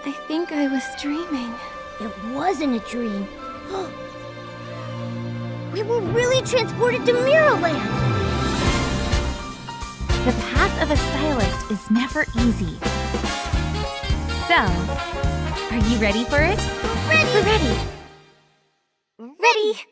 I think I was dreaming. It wasn't a dream. We were really transported to Mirrorland! The path of a stylist is never easy. So, are you ready for it? Ready! Ready!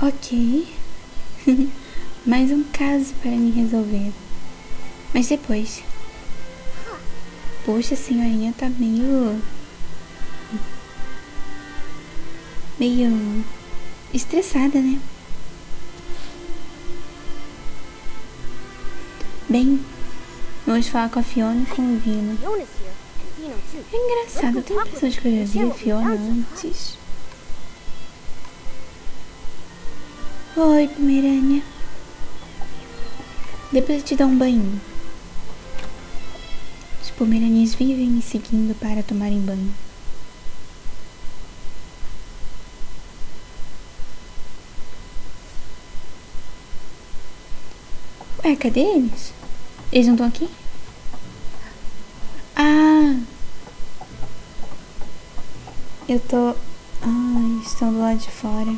Ok. Mais um caso para me resolver. Mas depois. Poxa, a senhorinha tá meio estressada, né? Bem, vamos falar com a Fiona e com o Vino. É engraçado, tem pessoas que eu já vi a Fiona antes. Oi, Pomerânia. Depois eu te dar um banho. Os pomeranias vivem me seguindo para tomarem banho. Ué, cadê eles? Eles não estão aqui? Ah! Estão do lado de fora.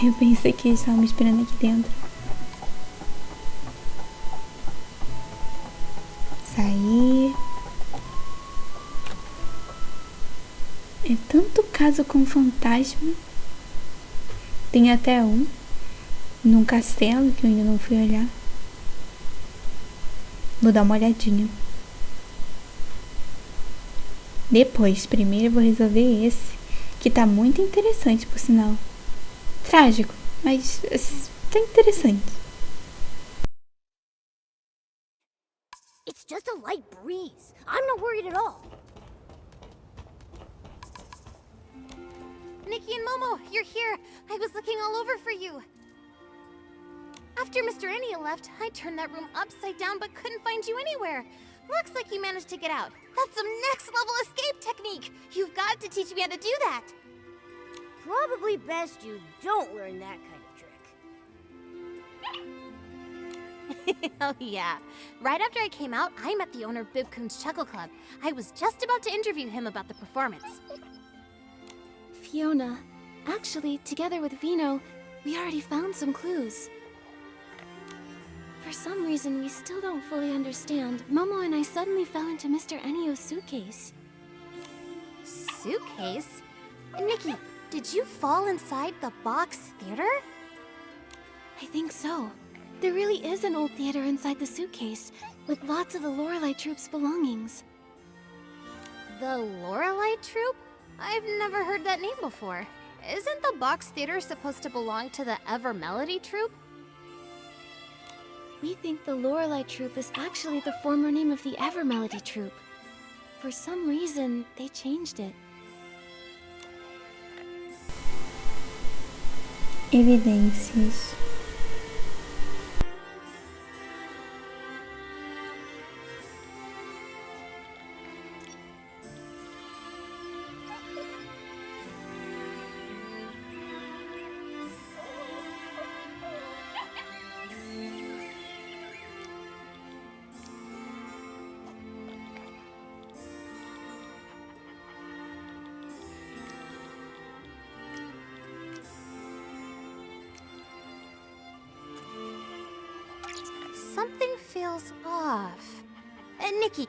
Eu pensei que eles estavam me esperando aqui dentro. Sair. É tanto caso com fantasma. Tem até um num castelo que eu ainda não fui olhar. Vou dar uma olhadinha. Depois, primeiro eu vou resolver esse, que tá muito interessante, por sinal. Trágico, mas tá interessante. It's just a light breeze. I'm not worried at all. Nikki and Momo, you're here. I was looking all over for you. After Mr. Enya left, I turned that room upside down but couldn't find you anywhere. Looks like you managed to get out. That's some next level escape technique. You've got to teach me how to do that. Probably best you don't learn that kind of trick. Oh yeah. Right after I came out, I met the owner of Bibcoon's Chuckle Club. I was just about to interview him about the performance. Fiona, actually, together with Vino, we already found some clues. For some reason we still don't fully understand, Momo and I suddenly fell into Mr. Ennio's suitcase. Suitcase? Nikki, did you fall inside the box theater? I think so. There really is an old theater inside the suitcase, with lots of the Lorelei Troupe's belongings. The Lorelei Troupe? I've never heard that name before. Isn't the box theater supposed to belong to the Ever Melody Troupe? We think the Lorelei Troupe is actually the former name of the Ever Melody Troupe. For some reason, they changed it. Evidências. Something feels off. Nikki.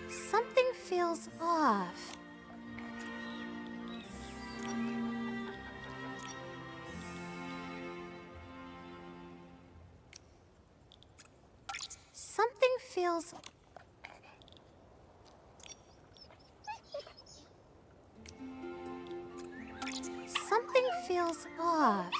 Something feels off. Something feels... Something feels off.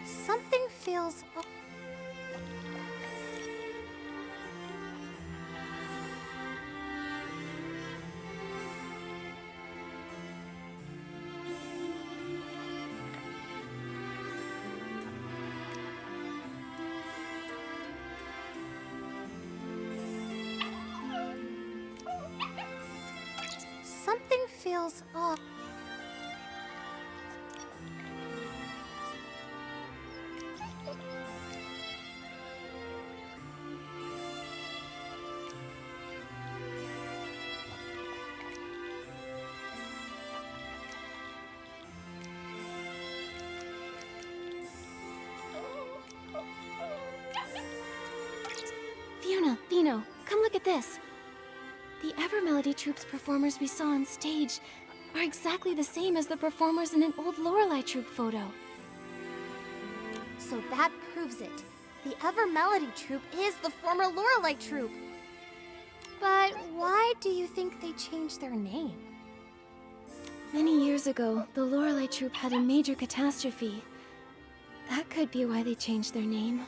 Something feels... Something feels off. Fiona, Vino, come look at this. The Ever Melody Troupe's performers we saw on stage are exactly the same as the performers in an old Lorelei Troupe photo. So that proves it. The Ever Melody Troupe is the former Lorelei Troupe. But why do you think they changed their name? Many years ago, the Lorelei Troupe had a major catastrophe. That could be why they changed their name.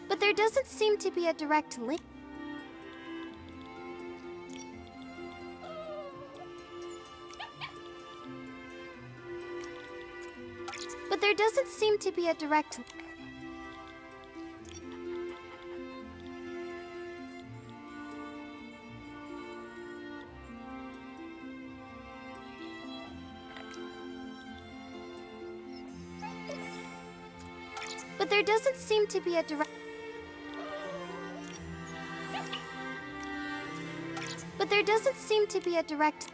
But there doesn't seem to be a direct link. But there doesn't seem to be a direct... But there doesn't seem to be a direct... But there doesn't seem to be a direct...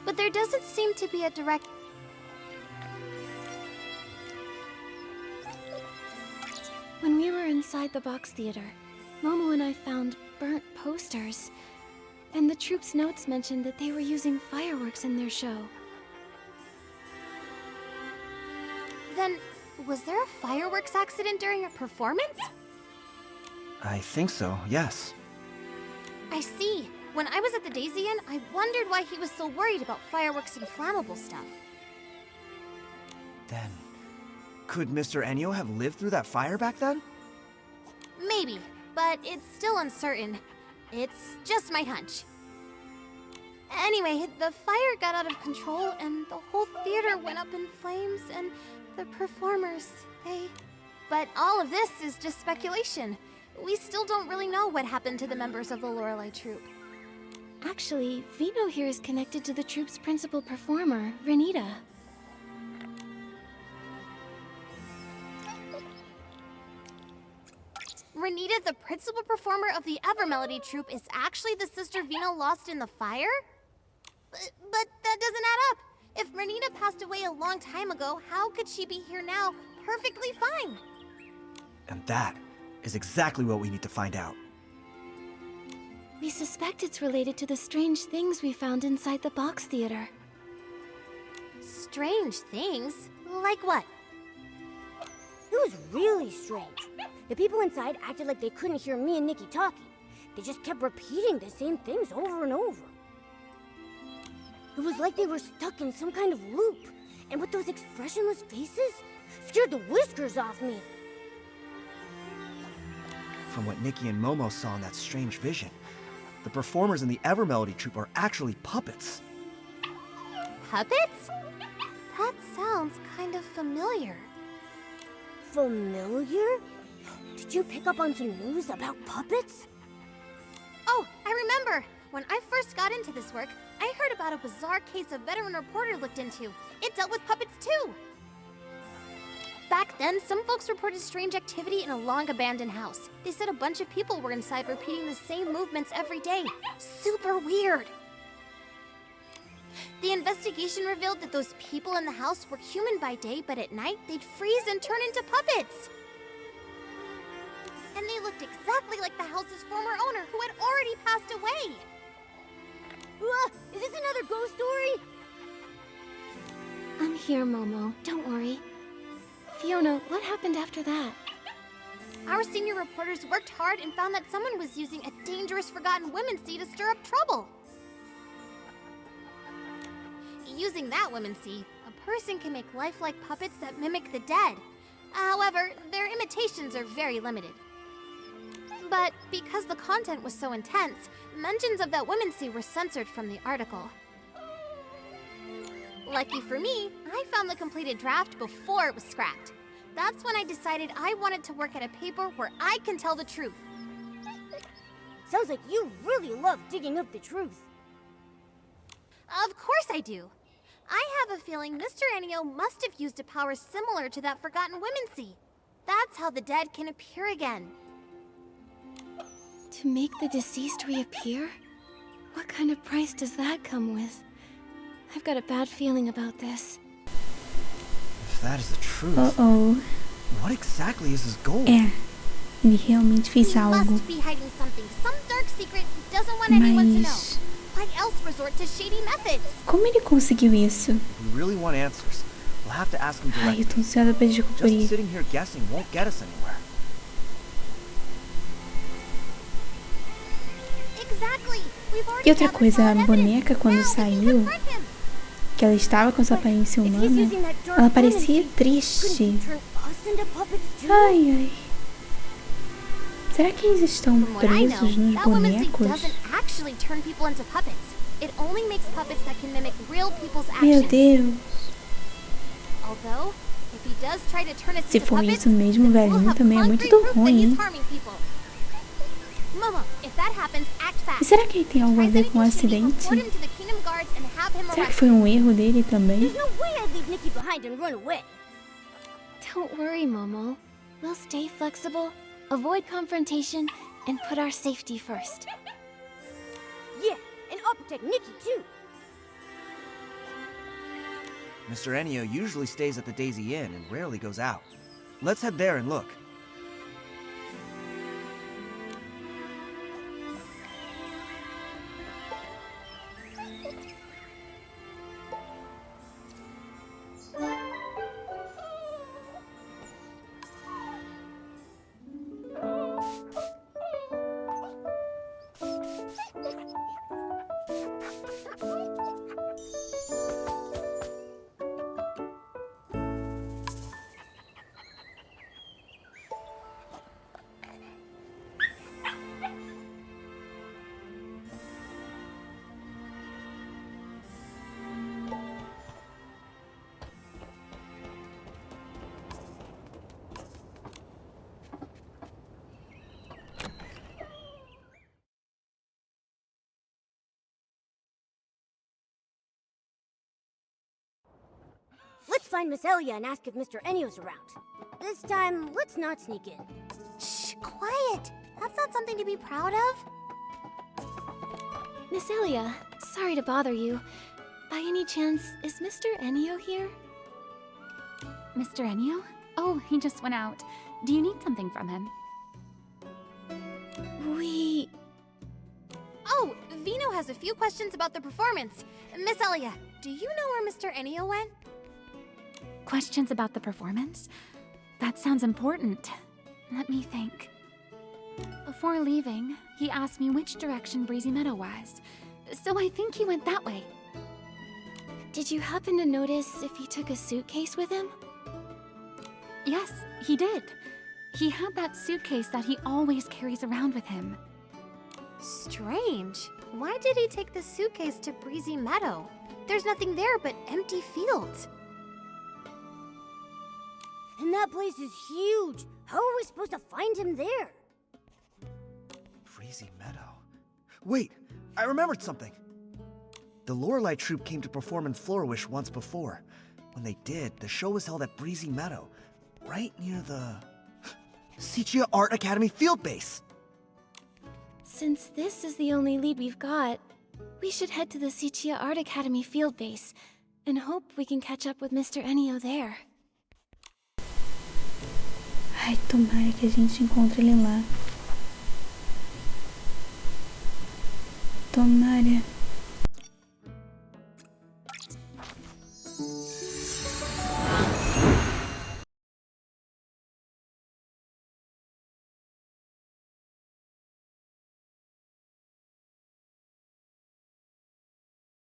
But there doesn't seem to be a direct... When we were inside the box theater, Momo and I found burnt posters. And the troupe's notes mentioned that they were using fireworks in their show. Then, was there a fireworks accident during a performance? I think so, yes. I see. When I was at the Daisy Inn, I wondered why he was so worried about fireworks and flammable stuff. Then, could Mr. Enyo have lived through that fire back then? Maybe, but it's still uncertain. It's just my hunch. Anyway, the fire got out of control and the whole theater went up in flames and the performers, But all of this is just speculation. We still don't really know what happened to the members of the Lorelei troupe. Actually, Vino here is connected to the troupe's principal performer, Renita. Renita, the principal performer of the Evermelody troupe, is actually the sister Vino lost in the fire? But that doesn't add up. If Renita passed away a long time ago, how could she be here now, perfectly fine? And that is exactly what we need to find out. We suspect it's related to the strange things we found inside the box theater. Strange things? Like what? It was really strange. The people inside acted like they couldn't hear me and Nikki talking. They just kept repeating the same things over and over. It was like they were stuck in some kind of loop. And with those expressionless faces, scared the whiskers off me. From what Nikki and Momo saw in that strange vision, the performers in the Evermelody troupe are actually puppets. Puppets? That sounds kind of familiar. Familiar? Did you pick up on some news about puppets? Oh, I remember! When I first got into this work, I heard about a bizarre case a veteran reporter looked into. It dealt with puppets too! Back then, some folks reported strange activity in a long-abandoned house. They said a bunch of people were inside repeating the same movements every day. Super weird! The investigation revealed that those people in the house were human by day, but at night, they'd freeze and turn into puppets! And they looked exactly like the house's former owner, who had already passed away! Is this another ghost story? I'm here, Momo. Don't worry. Fiona, what happened after that? Our senior reporters worked hard and found that someone was using a dangerous forgotten women's sea to stir up trouble. Using that women's sea, a person can make lifelike puppets that mimic the dead. However, their imitations are very limited. But because the content was so intense, mentions of that women's sea were censored from the article. Lucky for me, I found the completed draft before it was scrapped. That's when I decided I wanted to work at a paper where I can tell the truth. Sounds like you really love digging up the truth. Of course I do. I have a feeling Mr. Enyo must have used a power similar to that forgotten women's sea. That's how the dead can appear again. To make the deceased reappear? What kind of price does that come with? I've got a bad feeling about this. If that is the truth, what exactly is his goal? Ele realmente fez He algo. must be hiding something, some dark secret he doesn't want anyone to know. Mas Why else resort to shady methods? como ele conseguiu isso? If we really want answers, we'll have to ask him Ai, eu directly. tô ansiosa pra descobrir. Just sitting here guessing won't get us anywhere. Exactly. We've already E outra gathered coisa, solid a boneca evidence. quando Now we can saiu, confront him. que ela estava com sua aparência humana, ela parecia triste. Ai, ai. Será que eles estão From what I know, presos nos that women's sea bonecos? doesn't actually turn people into puppets. It only makes puppets that can mimic real people's Meu actions. Deus. Although, If he does try to turn us Se into for puppets, isso mesmo, o then we'll velhinho have também é muito concrete proof that ruim, he's hein? harming people. Momo, if that happens, act E fast. será que ele tem algo a ver com o acidente? Report him to the Kingdom Guards and have him Será que arrested. foi um erro dele também? There's no way I'd leave Nikki behind and run away. Don't worry, Momo. We'll stay flexible, avoid confrontation, and put our safety first. Yeah, and I'll protect Nikki too. Mr. Ennio usually stays at the Daisy Inn and rarely goes out. Let's head there and look. Let's find Miss Elia and ask if Mr. Ennio's around. This time, let's not sneak in. Shh, quiet. That's not something to be proud of. Miss Elia, sorry to bother you. By any chance, is Mr. Ennio here? Mr. Ennio? Oh, he just went out. Do you need something from him? We... Oh, Vino has a few questions about the performance. Miss Elia, do you know where Mr. Ennio went? Questions about the performance? That sounds important. Let me think. Before leaving, he asked me which direction Breezy Meadow was. So I think he went that way. Did you happen to notice if he took a suitcase with him? Yes, he did. He had that suitcase that he always carries around with him. Strange. Why did he take the suitcase to Breezy Meadow? There's nothing there but empty fields. And that place is huge. How are we supposed to find him there? Breezy Meadow. Wait, I remembered something. The Lorelei troupe came to perform in Flourish once before. When they did, the show was held at Breezy Meadow, right near the Sichia Art Academy field base. Since this is the only lead we've got, we should head to the Sichia Art Academy field base and hope we can catch up with Mr. Ennio there. Ai, tomara que a gente encontre ele lá. Tomara.